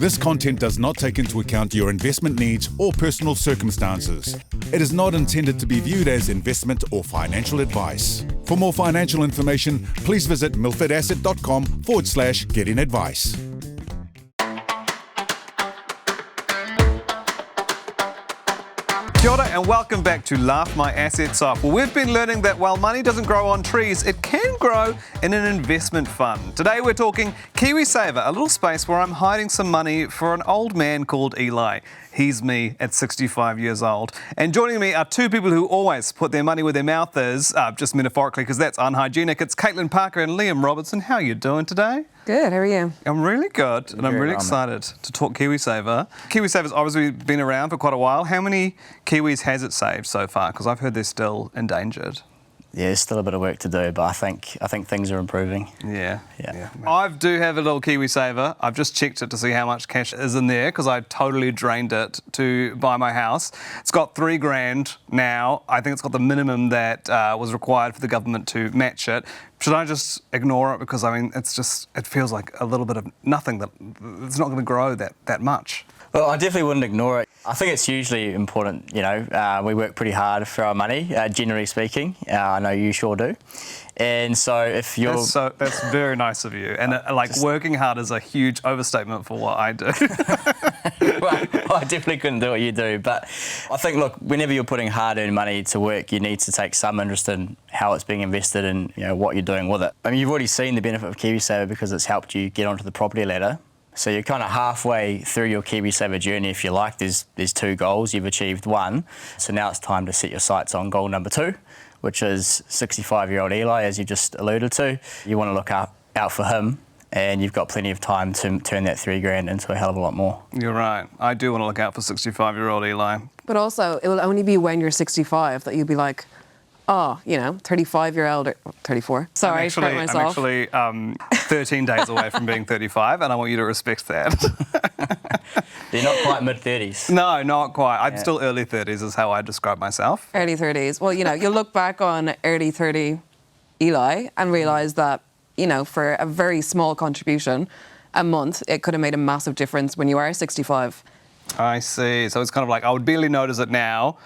This content does not take into account your investment needs or personal circumstances. It is not intended to be viewed as investment or financial advice. For more financial information, please visit milfordasset.com/getting advice. Kia ora and welcome back to Laugh My Assets Off. Well, we've been learning that while money doesn't grow on trees, it can grow in an investment fund. Today we're talking KiwiSaver, a little space where I'm hiding some money for an old man called Eli. He's me at 65 years old. And joining me are two people who always put their money where their mouth is, just metaphorically because that's unhygienic. It's Caitlin Parker and Liam Robertson. How are you doing today? Good, how are you? I'm really good, and I'm really excited to talk KiwiSaver. KiwiSaver's obviously been around for quite a while. How many Kiwis has it saved so far? Because I've heard they're still endangered. Yeah, there's still a bit of work to do, but I think things are improving. Yeah. I do have a little KiwiSaver. I've just checked it to see how much cash is in there because I totally drained it to buy my house. It's got $3,000 now. I think it's got the minimum that was required for the government to match it. Should I just ignore it? Because, I mean, it feels like a little bit of nothing, that it's not going to grow that much. Well, I definitely wouldn't ignore it. I think it's hugely important, we work pretty hard for our money, generally speaking. I know you sure do. And so if you're... That's very nice of you. And working hard is a huge overstatement for what I do. Well, I definitely couldn't do what you do. But I think, look, whenever you're putting hard-earned money to work, you need to take some interest in how it's being invested and what you're doing with it. I mean, you've already seen the benefit of KiwiSaver because it's helped you get onto the property ladder. So you're kind of halfway through your KiwiSaver journey, if you like. There's two goals. You've achieved one. So now it's time to set your sights on goal number 2, which is 65-year-old Eli, as you just alluded to. You want to look out for him, and you've got plenty of time to turn that $3,000 into a hell of a lot more. You're right. I do want to look out for 65-year-old Eli. But also, it will only be when you're 65 that you'll be like, 35-year-old or 34. Sorry, I'm actually 13 days away from being 35, and I want you to respect that. You're not quite mid-30s. No, not quite. I'm still early 30s is how I describe myself. Early 30s. Well, you'll look back on early 30 Eli and realise that, for a very small contribution a month, it could have made a massive difference when you are 65. I see. So it's kind of like I would barely notice it now,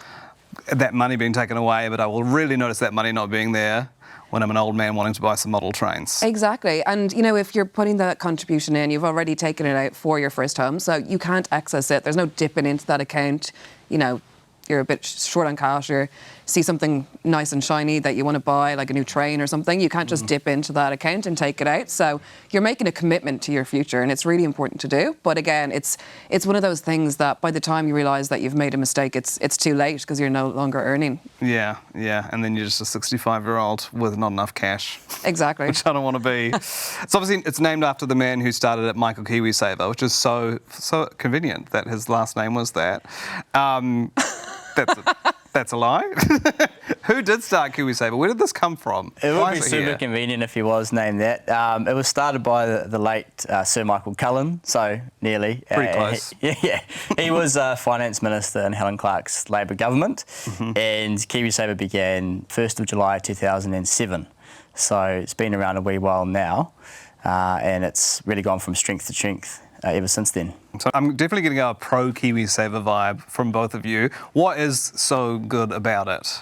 that money being taken away, but I will really notice that money not being there when I'm an old man wanting to buy some model trains. Exactly. And, if you're putting that contribution in, you've already taken it out for your first home, so you can't access it. There's no dipping into that account. You're a bit short on cash or see something nice and shiny that you want to buy, like a new train or something. You can't just dip into that account and take it out. So you're making a commitment to your future, and it's really important to do. But again, it's one of those things that by the time you realise that you've made a mistake, it's too late because you're no longer earning. Yeah. And then you're just a 65-year-old with not enough cash. Exactly. Which I don't want to be. It's named after the man who started it, Michael KiwiSaver, which is so convenient that his last name was that. That's a lie. Who did start KiwiSaver? Where did this come from? It would be super convenient if he was named that. It was started by the late Sir Michael Cullen, so nearly. Pretty close. He was Finance Minister in Helen Clark's Labor government, and KiwiSaver began 1st of July 2007. So it's been around a wee while now, and it's really gone from strength to strength ever since then. So I'm definitely getting a pro KiwiSaver vibe from both of you. What is so good about it?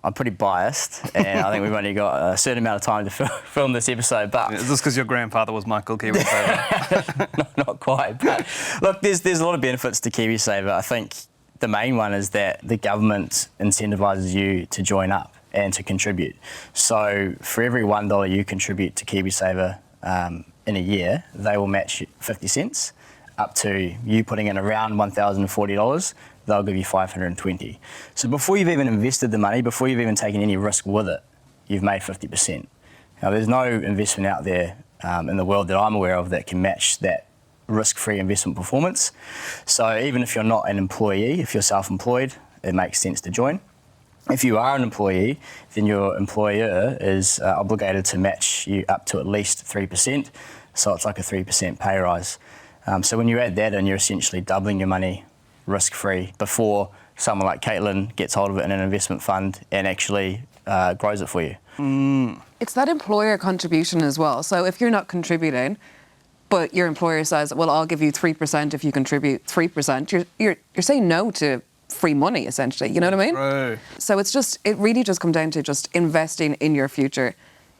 I'm pretty biased, and I think we've only got a certain amount of time to film this episode. But is this because your grandfather was Michael KiwiSaver? not quite. But look, there's a lot of benefits to KiwiSaver. I think the main one is that the government incentivises you to join up and to contribute. So for every $1 you contribute to KiwiSaver in a year, they will match 50 cents up to you putting in around $1,040. They'll give you $520. So before you've even invested the money, before you've even taken any risk with it, you've made 50%. Now, there's no investment out there in the world that I'm aware of that can match that risk-free investment performance. So even if you're not an employee, if you're self-employed, it makes sense to join. If you are an employee, then your employer is obligated to match you up to at least 3%. So it's like a 3% pay rise. So when you add that in, you're essentially doubling your money risk-free before someone like Caitlin gets hold of it in an investment fund and actually grows it for you. It's that employer contribution as well. So if you're not contributing, but your employer says, well, I'll give you 3% if you contribute 3%, you're saying no to free money, essentially. You know what I mean? Right. So it really just comes down to just investing in your future.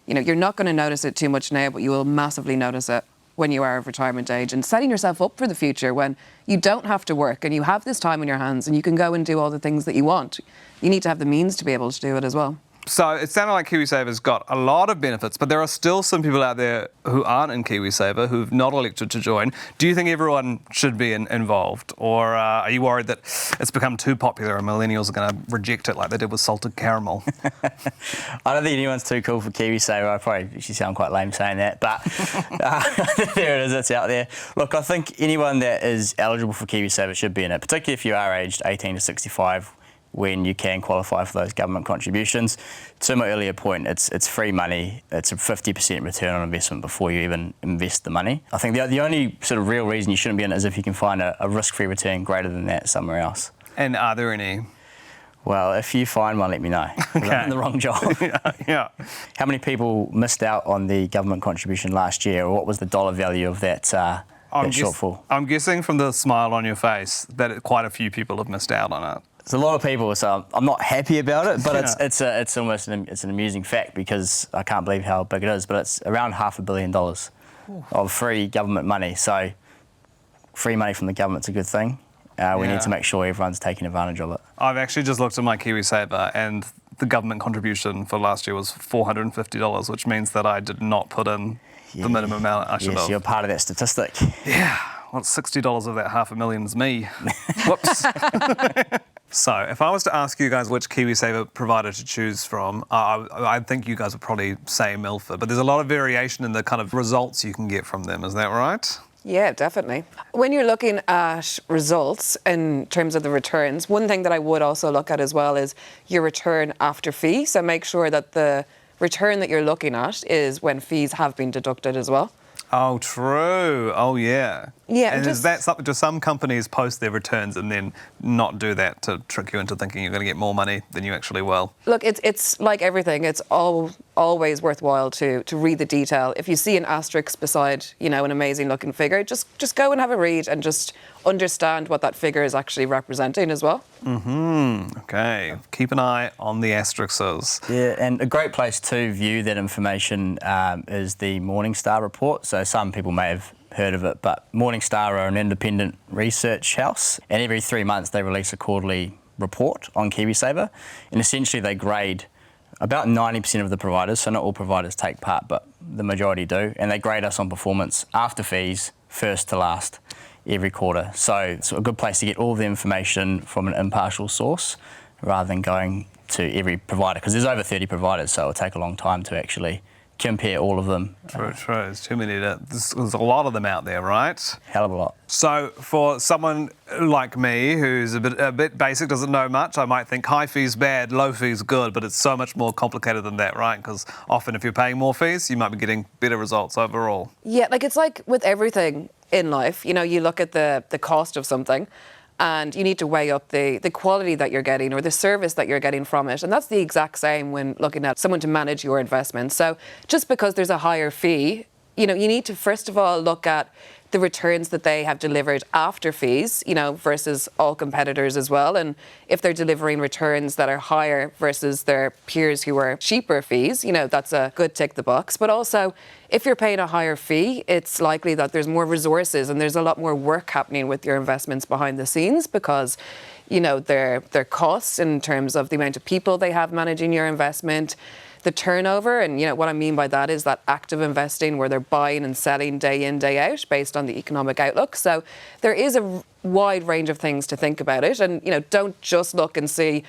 You know, you're not going to notice it too much now, but you will massively notice it when you are of retirement age, and setting yourself up for the future when you don't have to work and you have this time on your hands and you can go and do all the things that you want. You need to have the means to be able to do it as well. So it sounded like KiwiSaver's got a lot of benefits, but there are still some people out there who aren't in KiwiSaver, who've not elected to join. Do you think everyone should be involved? Or are you worried that it's become too popular and millennials are going to reject it like they did with salted caramel? I don't think anyone's too cool for KiwiSaver. I probably actually sound quite lame saying that, but there it is, it's out there. Look, I think anyone that is eligible for KiwiSaver should be in it, particularly if you are aged 18 to 65, when you can qualify for those government contributions. To my earlier point, it's free money. It's a 50% return on investment before you even invest the money. I think the only sort of real reason you shouldn't be in it is if you can find a risk-free return greater than that somewhere else. And are there any? Well, if you find one, let me know. Okay. I'm in the wrong job. Yeah. How many people missed out on the government contribution last year, or what was the dollar value of that shortfall? I'm guessing from the smile on your face that quite a few people have missed out on it. It's a lot of people, so I'm not happy about it, but Yeah. it's almost an amusing fact because I can't believe how big it is, but it's around $500 million of free government money. So free money from the government's a good thing. We need to make sure everyone's taking advantage of it. I've actually just looked at my KiwiSaver and the government contribution for last year was $450, which means that I did not put in the minimum amount I should have. Yes, you're part of that statistic. Yeah. Well, $60 of that $500,000 is me. Whoops. So, if I was to ask you guys which KiwiSaver provider to choose from, I think you guys would probably say Milford, but there's a lot of variation in the kind of results you can get from them. Is that right? Yeah, definitely. When you're looking at results in terms of the returns, one thing that I would also look at as well is your return after fee. So make sure that the return that you're looking at is when fees have been deducted as well. Oh, true. Oh, yeah. Yeah, And just- is that something? Do some companies post their returns and then not do that to trick you into thinking you're going to get more money than you actually will? Look, it's like everything. It's always worthwhile to read the detail. If you see an asterisk beside, an amazing looking figure, just go and have a read and just understand what that figure is actually representing as well. Okay. Keep an eye on the asterisks. Yeah, and a great place to view that information is the Morningstar report. So some people may have heard of it, but Morningstar are an independent research house, and every 3 months they release a quarterly report on KiwiSaver, and essentially they grade about 90% of the providers, so not all providers take part, but the majority do, and they grade us on performance after fees, first to last, every quarter. So it's a good place to get all the information from an impartial source rather than going to every provider, because there's over 30 providers, so it'll take a long time to actually compare all of them. True. There's too many. There's a lot of them out there, right? Hell of a lot. So for someone like me who's a bit basic, doesn't know much, I might think high fees bad, low fees good, but it's so much more complicated than that, right? Because often if you're paying more fees, you might be getting better results overall. Yeah, it's like with everything in life, you look at the cost of something and you need to weigh up the quality that you're getting or the service that you're getting from it. And that's the exact same when looking at someone to manage your investment. So just because there's a higher fee, you need to first of all look at the returns that they have delivered after fees, versus all competitors as well. And if they're delivering returns that are higher versus their peers who are cheaper fees, that's a good tick the box. But also, if you're paying a higher fee, it's likely that there's more resources and there's a lot more work happening with your investments behind the scenes because, their costs in terms of the amount of people they have managing your investment, the turnover, and what I mean by that is that active investing where they're buying and selling day in, day out based on the economic outlook. So there is a wide range of things to think about it, and don't just look and see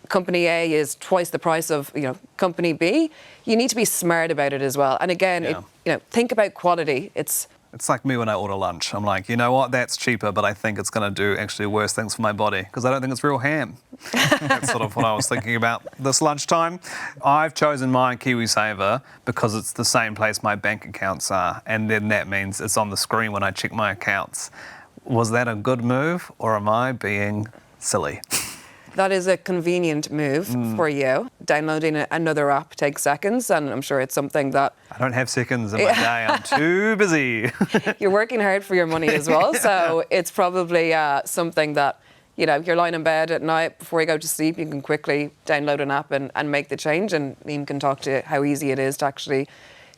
company A is twice the price of company B. You need to be smart about it as well. And again, think about quality. It's like me when I order lunch. I'm like, you know what, that's cheaper, but I think it's going to do actually worse things for my body because I don't think it's real ham. That's sort of what I was thinking about this lunchtime. I've chosen my KiwiSaver because it's the same place my bank accounts are, and then that means it's on the screen when I check my accounts. Was that a good move, or am I being silly? That is a convenient move for you. Downloading another app takes seconds, and I'm sure it's something that... I don't have seconds in my day. I'm too busy. You're working hard for your money as well, so it's probably something that, you know, you're lying in bed at night before you go to sleep, you can quickly download an app and make the change, and Liam can talk to how easy it is to actually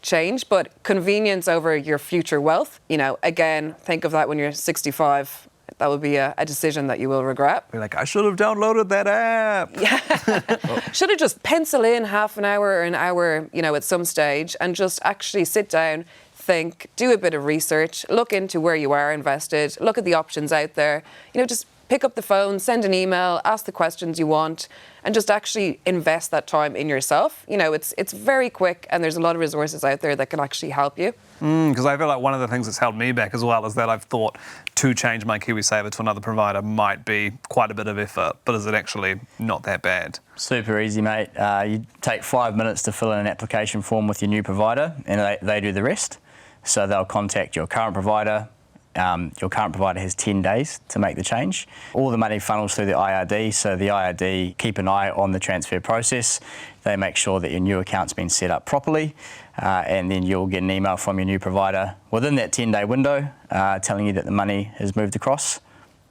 change. But convenience over your future wealth, you know, again, think of that when you're 65. That will be a decision that you will regret. Be like, I should have downloaded that app. Yeah. Should have just pencil in half an hour or an hour, you know, at some stage, and just actually sit down, think, do a bit of research, look into where you are invested, look at the options out there, you know, just pick up the phone, send an email, ask the questions you want, and just actually invest that time in yourself. You know, it's very quick, and there's a lot of resources out there that can actually help you. Because I feel like one of the things that's held me back as well is that I've thought to change my KiwiSaver to another provider might be quite a bit of effort, but is it actually not that bad? Super easy, mate. You take 5 minutes to fill in an application form with your new provider, and they do the rest. So they'll contact your current provider. Your current provider has 10 days to make the change. All the money funnels through the IRD, so the IRD keep an eye on the transfer process. They make sure that your new account's been set up properly, and then you'll get an email from your new provider within that 10-day window telling you that the money has moved across.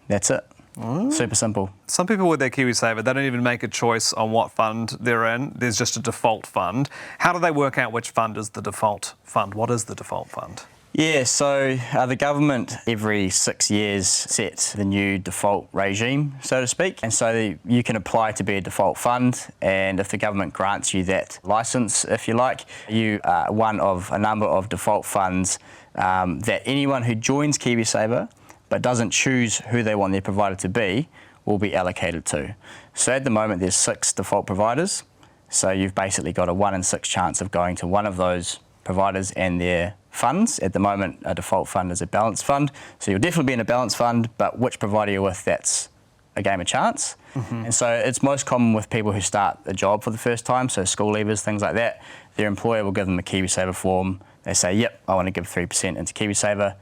That's it. Super simple. Some people with their KiwiSaver, they don't even make a choice on what fund they're in. There's just a default fund. How do they work out which fund is the default fund? What is the default fund? Yeah, so the government every 6 years sets the new default regime, so to speak. And so you can apply to be a default fund, and if the government grants you that licence, if you like, you are one of a number of default funds that anyone who joins KiwiSaver but doesn't choose who they want their provider to be will be allocated to. So at the moment there's 6 default providers, so you've basically got a 1 in 6 chance of going to one of those providers and their funds. At the moment, a default fund is a balanced fund, so you'll definitely be in a balanced fund, but which provider you're with, that's a game of chance. And so it's most common with people who start a job for the first time, so school leavers, things like that. Their employer will give them a KiwiSaver form. They say, yep, I want to give 3% into KiwiSaver.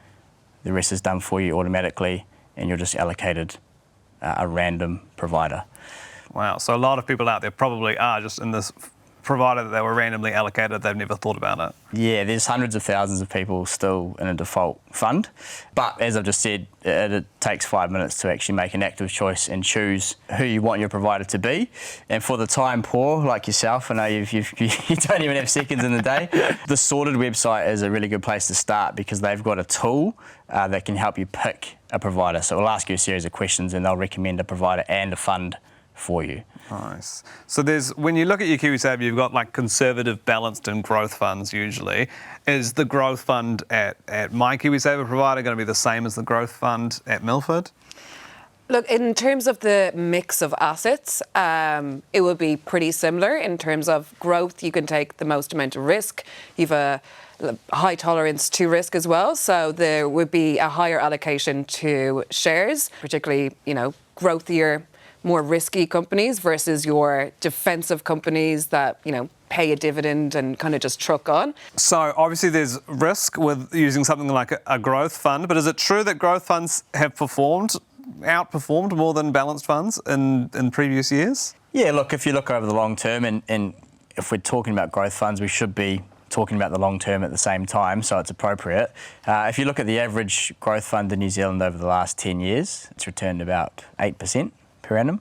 The rest is done for you automatically, and you're just allocated a random provider. Wow, so a lot of people out there probably are just in this provider that they were randomly allocated, they've never thought about it. Yeah, there's hundreds of thousands of people still in a default fund. But as I've just said, it takes 5 minutes to actually make an active choice and choose who you want your provider to be. And for the time poor, like yourself, I know you don't even have seconds in the day, the Sorted website is a really good place to start because they've got a tool that can help you pick a provider. So it'll ask you a series of questions and they'll recommend a provider and a fund for you. Nice. So when you look at your KiwiSaver, you've got like conservative, balanced and growth funds usually. Is the growth fund at my KiwiSaver provider going to be the same as the growth fund at Milford? Look, in terms of the mix of assets, it will be pretty similar. In terms of growth, you can take the most amount of risk. You've a high tolerance to risk as well. So there would be a higher allocation to shares, particularly, you know, growthier, more risky companies versus your defensive companies that, you know, pay a dividend and kind of just truck on. So obviously there's risk with using something like a growth fund, but is it true that growth funds have outperformed more than balanced funds in previous years? Yeah, look, if you look over the long term, and if we're talking about growth funds, we should be talking about the long term at the same time, so it's appropriate. If you look at the average growth fund in New Zealand over the last 10 years, it's returned about 8% per annum,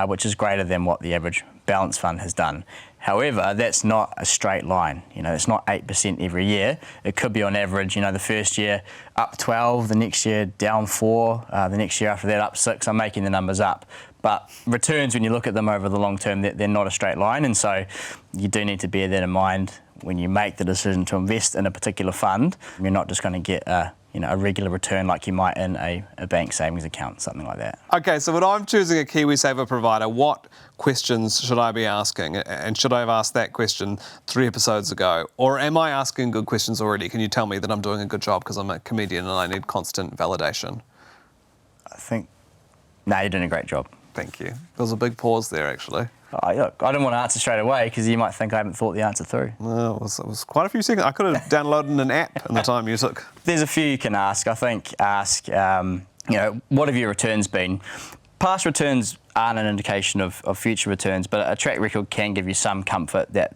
which is greater than what the average balance fund has done. However, that's not a straight line. You know, it's not 8% every year. It could be on average, you know, the first year up 12, the next year down 4, the next year after that up 6. I'm making the numbers up. But returns, when you look at them over the long term, they're not a straight line, and so you do need to bear that in mind when you make the decision to invest in a particular fund. You're not just going to get a regular return like you might in a bank savings account, something like that. Okay, so when I'm choosing a KiwiSaver provider, what questions should I be asking? And should I have asked that question 3 episodes ago? Or am I asking good questions already? Can you tell me that I'm doing a good job because I'm a comedian and I need constant validation? No, you're doing a great job. Thank you. There was a big pause there, actually. Look, I didn't want to answer straight away because you might think I haven't thought the answer through. Well, it was quite a few seconds. I could have downloaded an app in the time you took. There's a few you can ask. I think what have your returns been? Past returns aren't an indication of future returns, but a track record can give you some comfort that,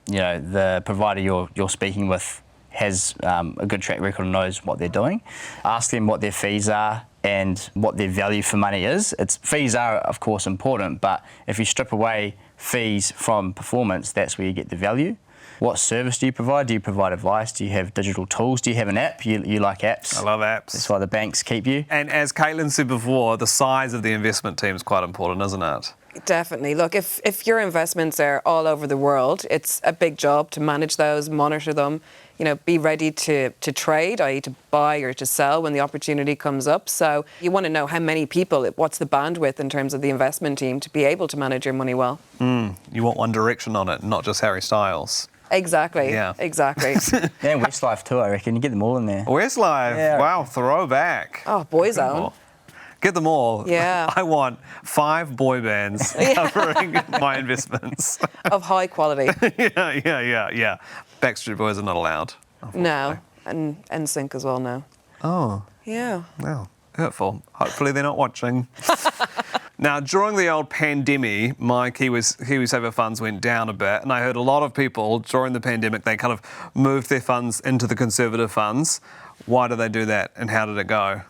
you know, the provider you're speaking with has a good track record and knows what they're doing. Ask them what their fees are and what their value for money is. Fees are, of course, important, but if you strip away fees from performance, that's where you get the value. What service do you provide? Do you provide advice? Do you have digital tools? Do you have an app? You like apps? I love apps. That's why the banks keep you. And as Caitlin said before, the size of the investment team is quite important, isn't it? Definitely. Look, if your investments are all over the world, it's a big job to manage those, monitor them, you know, be ready to trade, i.e. to buy or to sell when the opportunity comes up. So you want to know how many people, what's the bandwidth in terms of the investment team to be able to manage your money well. You want one direction on it, not just Harry Styles. Exactly. Yeah. Exactly. And Westlife too, I reckon. You get them all in there. Westlife, Yeah. wow, throwback. Oh, Boyzone. Get them all. Yeah. I want 5 boy bands covering my investments. Of high quality. Yeah. Backstreet Boys are not allowed. No. And NSYNC as well now. Oh, Yeah. wow. Hurtful. Hopefully they're not watching. Now, during the old pandemic, my KiwiSaver funds went down a bit, and I heard a lot of people during the pandemic, they kind of moved their funds into the conservative funds. Why did they do that, and how did it go?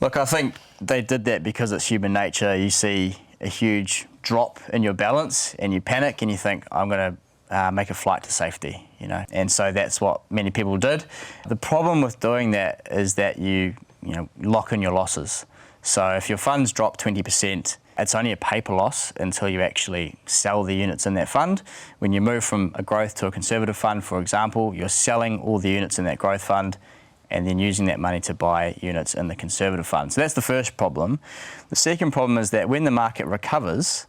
Look, I think they did that because it's human nature. You see a huge drop in your balance and you panic and you think, I'm going to make a flight to safety, you know. And so that's what many people did. The problem with doing that is that you lock in your losses. So if your funds drop 20%, it's only a paper loss until you actually sell the units in that fund. When you move from a growth to a conservative fund, for example, you're selling all the units in that growth fund and then using that money to buy units in the conservative fund. So that's the first problem. The second problem is that when the market recovers,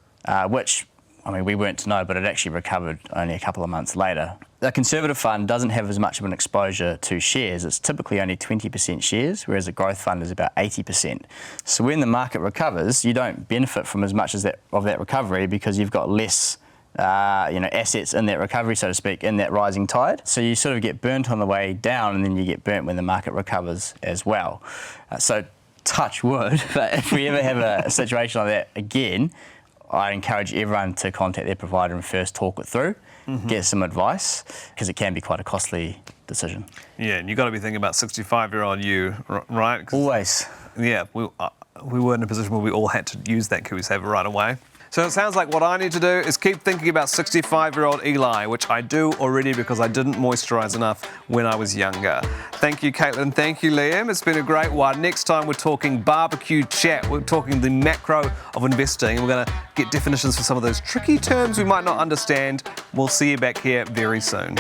which, I mean, we weren't to know, but it actually recovered only a couple of months later. The conservative fund doesn't have as much of an exposure to shares. It's typically only 20% shares, whereas a growth fund is about 80%. So when the market recovers, you don't benefit from as much as of that recovery because you've got less assets in that recovery, so to speak, in that rising tide. So you sort of get burnt on the way down and then you get burnt when the market recovers as well. So touch wood, but if we ever have a situation like that again, I encourage everyone to contact their provider and first talk it through, get some advice, because it can be quite a costly decision. Yeah, and you've got to be thinking about 65-year-old you, right? Always. Yeah, we were in a position where we all had to use that KiwiSaver right away. So it sounds like what I need to do is keep thinking about 65-year-old Eli, which I do already because I didn't moisturise enough when I was younger. Thank you, Caitlin. Thank you, Liam. It's been a great one. Next time we're talking barbecue chat. We're talking the macro of investing. We're going to get definitions for some of those tricky terms we might not understand. We'll see you back here very soon.